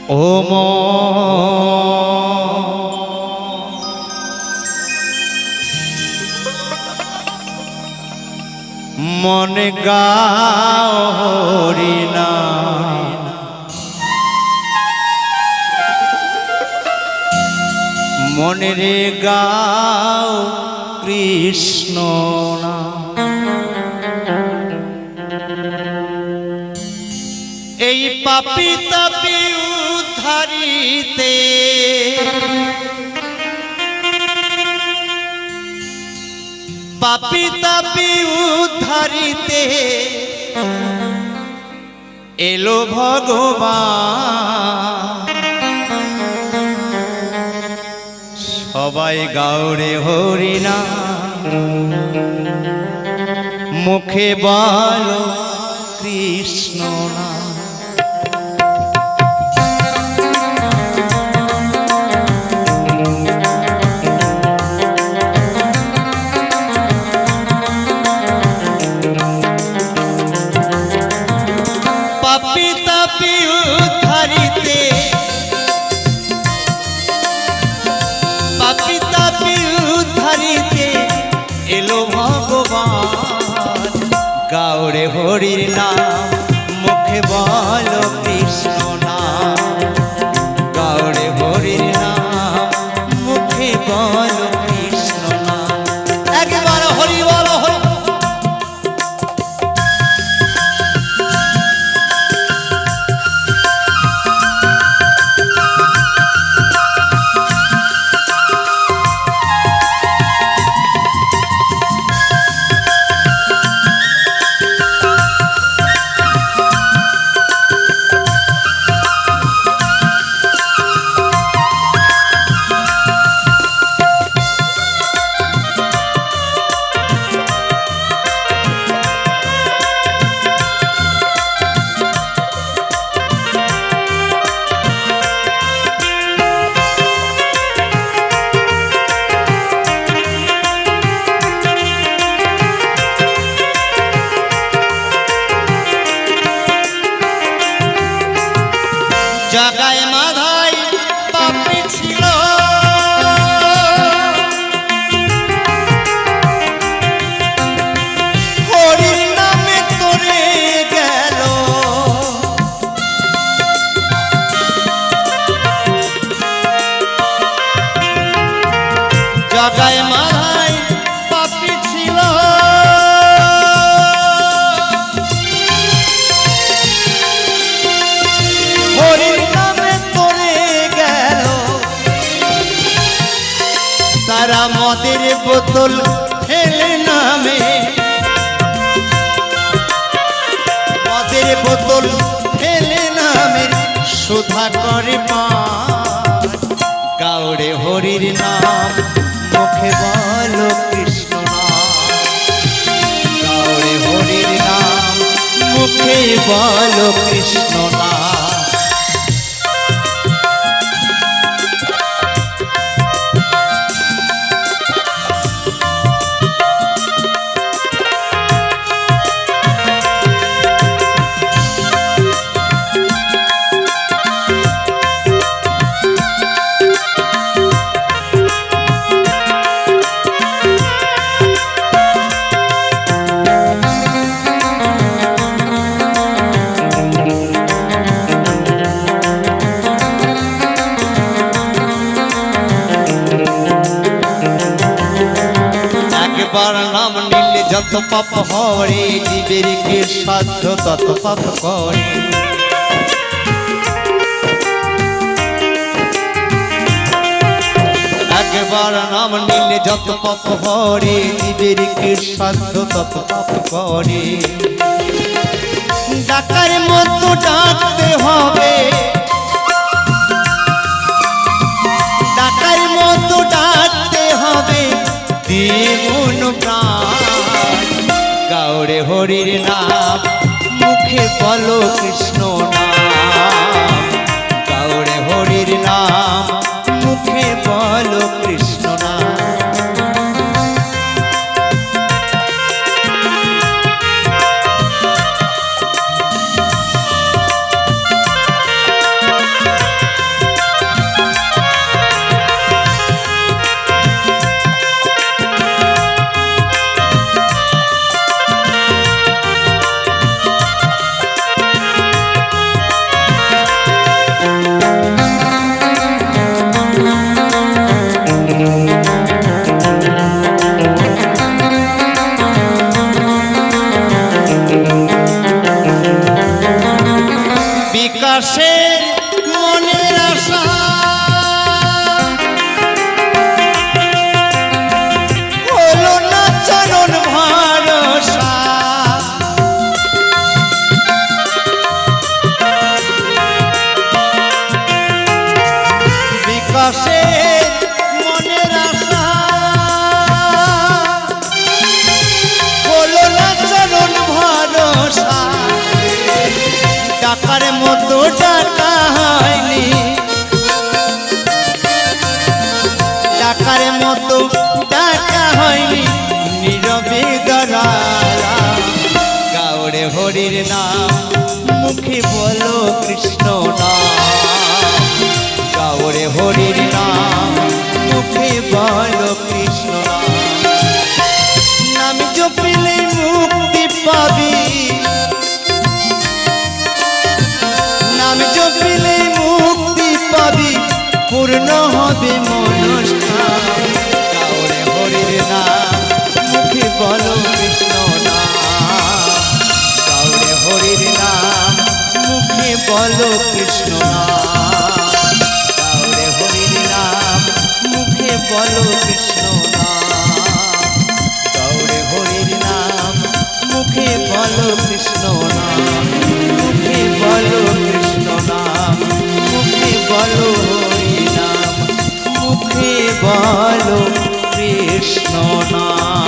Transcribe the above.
ও মনে গাও হরি নাম, মনে রে গাও কৃষ্ণ নাম। এই পাপী তাপী উদ্ধারিতে পাপী তাপী উদ্ধারিতে এলো ভগবান। সবাই গাওরে হরি নাম, মুখে বলো কৃষ্ণ নাম। পাপী তাপী উদ্ধারিতে পাপী তাপী উদ্ধারিতে এলো ভগবান। গাওরে হরির নাম, মুখে বলো কৃষ্ণ নাম। গাওরে হরির নাম, মুখে বলো কৃষ্ণ নাম। একবার হরি বলো হরি। জাগায় মাধাই পাপী ছিল, হরির নামে তোরে গেল। জাগায় মাধাই পাপী ছিল, হরির নামে তোরে গেল। তারা মদের বোতল ফেলে নামে, মদের বোতল ফেলে নামে সুধা করে পান। গাওরে হরির নাম, মুখে বলো কৃষ্ণ নাম। গাওরে হরির নাম, মুখে বলো কৃষ্ণ নাম। একবার নাম নিলে যত পাপ হরে, জীবের কি সাধ্য তত পাপ করে। একবার নাম নিলে যত পাপ হরে, জীবের কি সাধ্য তত পাপ করে। ডাকার মতো ডাকতে হবে, ডাকার মতো ডাকতে হবে মন প্রাণ। গাওরে হরির নাম, মুখে বলো কৃষ্ণ নাম। গাওরে হরির নাম, মুখে বলো কৃষ্ণ নাম। বিকাশের মনের আশা হলো না চরণ ভরসা বিকাশের মনের আশা হলো না চরণ ভরসা ডাকার মতো ডাকা হয়নি ডাকার মতো ডাকা হয়নি নীরবে দাঁড়ালা গাওরে হরির নাম মুখে বলো কৃষ্ণ নাম গাওরে হরির নাম মুখে বলো কৃষ্ণ নাম জপিলে মুক্তি পাবি নাম জপিলে মুক্তি পাবি পূর্ণ হবে মনস্কাম গাওরে হরির নাম মুখে বলো কৃষ্ণ নাম গাওরে হরির নাম মুখে বলো কৃষ্ণ নাম গাওরে হরির নাম মুখে বলো কৃষ্ণ নাম গাওরে হরির নাম মুখে বলো কৃষ্ণ নাম মুখে বলো কৃষ্ণ নাম মুখে বলো হরি নাম মুখে বলো কৃষ্ণ নাম।